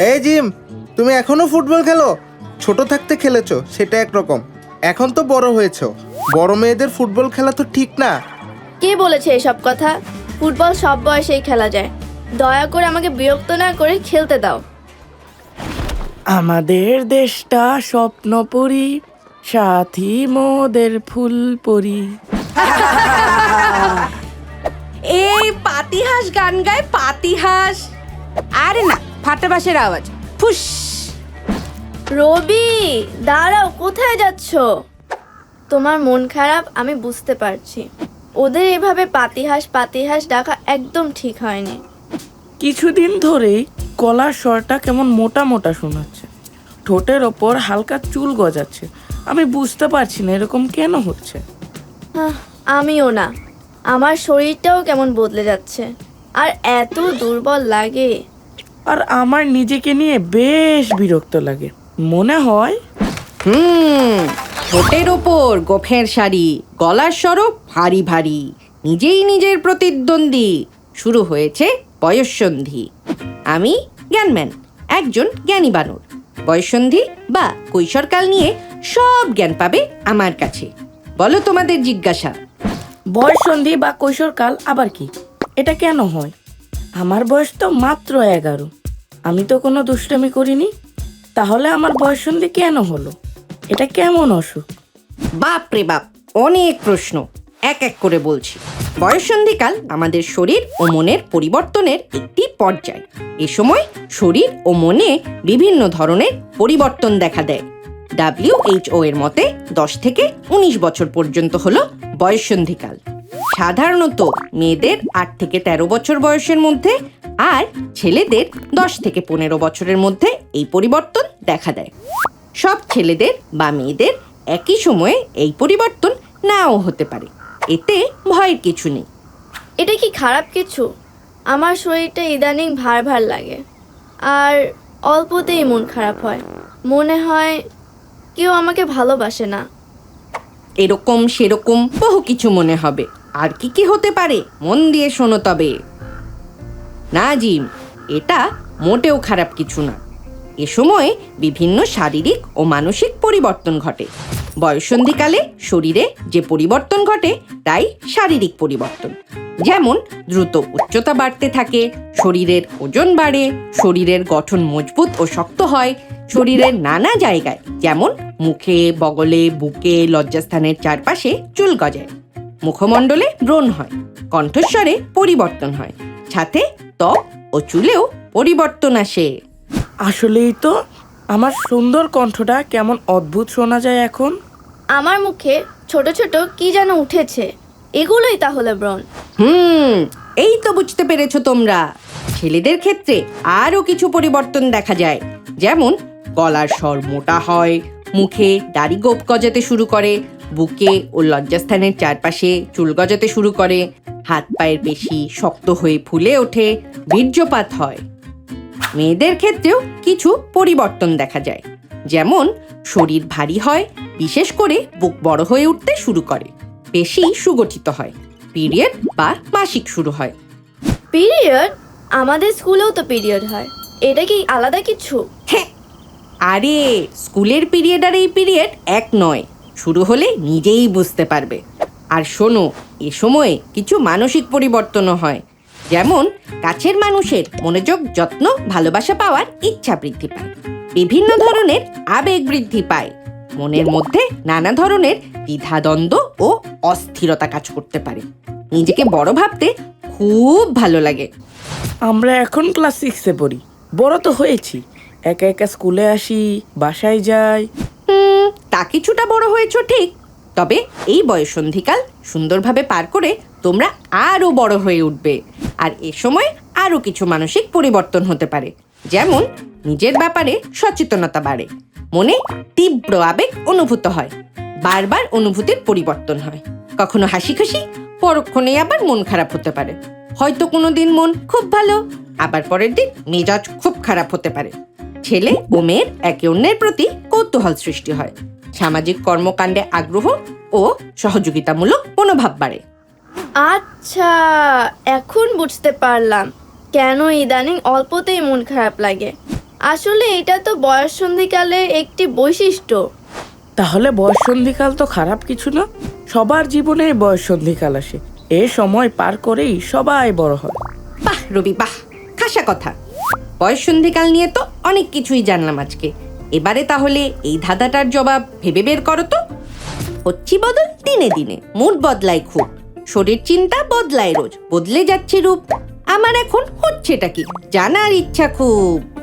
এই জিম, তুমি এখনো ফুটবল খেলো? ছোট থাকতে খেলেছো সেটা একরকম, এখন তো বড় হয়েছো। বড় মেয়েদের ফুটবল খেলা তো ঠিক না। কে বলেছে এসব কথা? ফুটবল সব বয়সেই খেলা যায়। দয়া করে আমাকে বিরক্ত না করে খেলতে দাও। আমাদের দেশটা স্বপ্নপুরী, সাথী মোদের ফুলপুরি। এই পাতিহাঁস গান গায় পাতিহাঁস। আরে না, ফাটাবাসের আওয়াজ। ফুস। রবি, দাঁড়াও, কোথায় যাচ্ছ? তোমার মন খারাপ আমি বুঝতে পারছি। ওদের এভাবে পাতিহাঁস পাতিহাঁস ডাকা একদম ঠিক হয়নি। কিছুদিন ধরেই গলার স্বরটা কেমন মোটা মোটা শোনাচ্ছে, ঠোঁটের ওপর হালকা চুল গজাচ্ছে। আমি বুঝতে পারছি না এরকম কেন হচ্ছে। আমিও না, আমার শরীরটাও কেমন বদলে যাচ্ছে, আর এত দুর্বল লাগে। আর আমার নিজেকে নিয়ে বেশ বিরক্ত লাগে। মনে হয় ঠোঁটের ওপর গোফের শাড়ি, গলার স্বরও ভারী ভারী, নিজেই নিজের প্রতিদ্বন্দ্বী। শুরু হয়েছে বয়ঃসন্ধি। আমি জ্ঞানম্যান, একজন জ্ঞানী বানর। বয়ঃসন্ধি বা কৈশোরকাল নিয়ে সব জ্ঞান পাবে আমার কাছে। বলো তোমাদের জিজ্ঞাসা। বয়ঃসন্ধি বা কৈশোরকাল আবার কি? এটা কেন হয়? আমার বয়স তো মাত্র 11। আমি তো কোনো দুষ্টামি করিনি, তাহলে আমার বয়ঃসন্ধি কেন হলো? এটা কেমন অসুখ? বাপ রে বাপ, অনেক প্রশ্ন, এক এক করে বলছি। বয়ঃসন্ধিকাল আমাদের শরীর ও মনের পরিবর্তনের একটি পর্যায়। এ সময় শরীর ও মনে বিভিন্ন ধরনের পরিবর্তন দেখা দেয়। WHO এর মতে 10 থেকে 19 বছর পর্যন্ত হলো বয়ঃসন্ধিকাল। সাধারণত মেয়েদের 8 থেকে 13 বছর বয়সের মধ্যে, আর ছেলেদের 10 থেকে 15 বছরের মধ্যে এই পরিবর্তন দেখা দেয়। সব ছেলেদের বা মেয়েদের একই সময়ে এই পরিবর্তন নাও হতে পারে, এতে ভয়ের কিছু নেই। এটা কি খারাপ কিছু? আমার শরীরটা ইদানিং ভার ভার লাগে, আর অল্পতেই মন খারাপ হয়। মনে হয় কেউ আমাকে ভালোবাসে না। এরকম সেরকম বহু কিছু মনে হবে। আর কি কি হতে পারে মন দিয়ে শোনো তবে। না জিম, এটা মোটেও খারাপ কিছু না। এ সময়ে বিভিন্ন শারীরিক ও মানসিক পরিবর্তন ঘটে। বয়ঃসন্ধিকালে শরীরে যে পরিবর্তন ঘটে তাই শারীরিক পরিবর্তন। যেমন দ্রুত উচ্চতা বাড়তে থাকে, শরীরের ওজন বাড়ে, শরীরের গঠন মজবুত ও শক্ত হয়, শরীরের নানা জায়গায় যেমন মুখে, বগলে, বুকে, লজ্জাস্থানের চারপাশে চুল গজায়, মুখমণ্ডলে ব্রণ হয়, কণ্ঠস্বরে পরিবর্তন হয়, সাথে ত্বক ও চুলেও পরিবর্তন আসে। আসলেই তো, আমার সুন্দর কণ্ঠটা কেমন অদ্ভুত শোনা যায় এখন। আমার মুখে ছোট ছোট কি যেন উঠেছে, এগুলোই তাহলে ব্রণ। এই তো বুঝতে পেরেছো তোমরা। ছেলেদের ক্ষেত্রে আরও কিছু পরিবর্তন দেখা যায়। যেমন গলার স্বর মোটা হয়, মুখে দাড়ি গোঁফ গজাতে শুরু করে, বুকে ও লজ্জাস্থানের চারপাশে চুল গজাতে শুরু করে, হাত পায়ের পেশি শক্ত হয়ে ফুলে ওঠে, বীর্যপাত হয়। মেয়েদের ক্ষেত্রেও কিছু পরিবর্তন দেখা যায়। যেমন শরীর ভারী হয়, বিশেষ করে বুক বড় হয়ে উঠতে শুরু করে, পেশি সুগঠিত হয়, পিরিয়ড বা মাসিক শুরু হয়। পিরিয়ড? আমাদের স্কুলেও তো পিরিয়ড হয়, এটা কি আলাদা কিছু? হ্যাঁ, আরে স্কুলের পিরিয়ড আর এই পিরিয়ড এক নয়। শুরু হলে নিজেই বুঝতে পারবে। আর শোনো, এ সময়ে কিছু মানসিক পরিবর্তনও হয়। যেমন কাছের মানুষের মনোযোগ, যত্ন, ভালোবাসা পাওয়ার ইচ্ছা বৃদ্ধি পায়, বিভিন্ন ধরনের আবেগ বৃদ্ধি পায়, মনের মধ্যে নানা ধরনের দ্বিধাদ্বন্দ্ব ও অস্থিরতা কাজ করতে পারে, নিজেকে বড় ভাবতে খুব ভালো লাগে। আমরা এখন ক্লাস 6-এ পড়ি, বড় তো হয়েছি। একা একা স্কুলে আসি, বাসায় যাই। তা কিছুটা বড় হয়েছো ঠিক, তবে এই বয়ঃসন্ধিকাল সুন্দরভাবে পার করে তোমরা আরও বড় হয়ে উঠবে। আর এ সময় আরও কিছু মানসিক পরিবর্তন হতে পারে। যেমন নিজের ব্যাপারে সচেতনতা বাড়ে, মনে তীব্র আবেগ অনুভূত হয়, বারবার অনুভূতির পরিবর্তন হয়, কখনো হাসি খুশি, পরক্ষণে আবার মন খারাপ হতে পারে। হয়তো কোনো দিন মন খুব ভালো, আবার পরের দিন মেজাজ খুব খারাপ হতে পারে। ছেলে ও মেয়ের একে অন্যের প্রতি কৌতূহল সৃষ্টি হয়, সামাজিক কর্মকাণ্ডে আগ্রহ ও সহযোগিতামূলক মনোভাব বাড়ে। আচ্ছা, এখন বুঝতে পারলাম কেন ইদানিং অল্পতেই মন খারাপ লাগে। আসলে এটা তো বয়ঃসন্ধিকালের একটি বৈশিষ্ট্য। তাহলে বয়ঃসন্ধিকাল তো খারাপ কিছু না। সবার জীবনে বয়ঃসন্ধিকাল আসে, এ সময় পার করেই সবাই বড় হয়। বাহ রবি বাহ, খাসা কথা। বয়ঃসন্ধিকাল নিয়ে তো অনেক কিছুই জানলাম আজকে। এবারে তাহলে এই ধাঁধাটার জবাব ভেবে বের করো তো। হচ্ছি বদল দিনে দিনে, মুড বদলায় খুব, শরীর চিন্তা বদলায় রোজ, বদলে যাচ্ছে রূপ। আমার এখন হচ্ছেটা কি জানার ইচ্ছা খুব।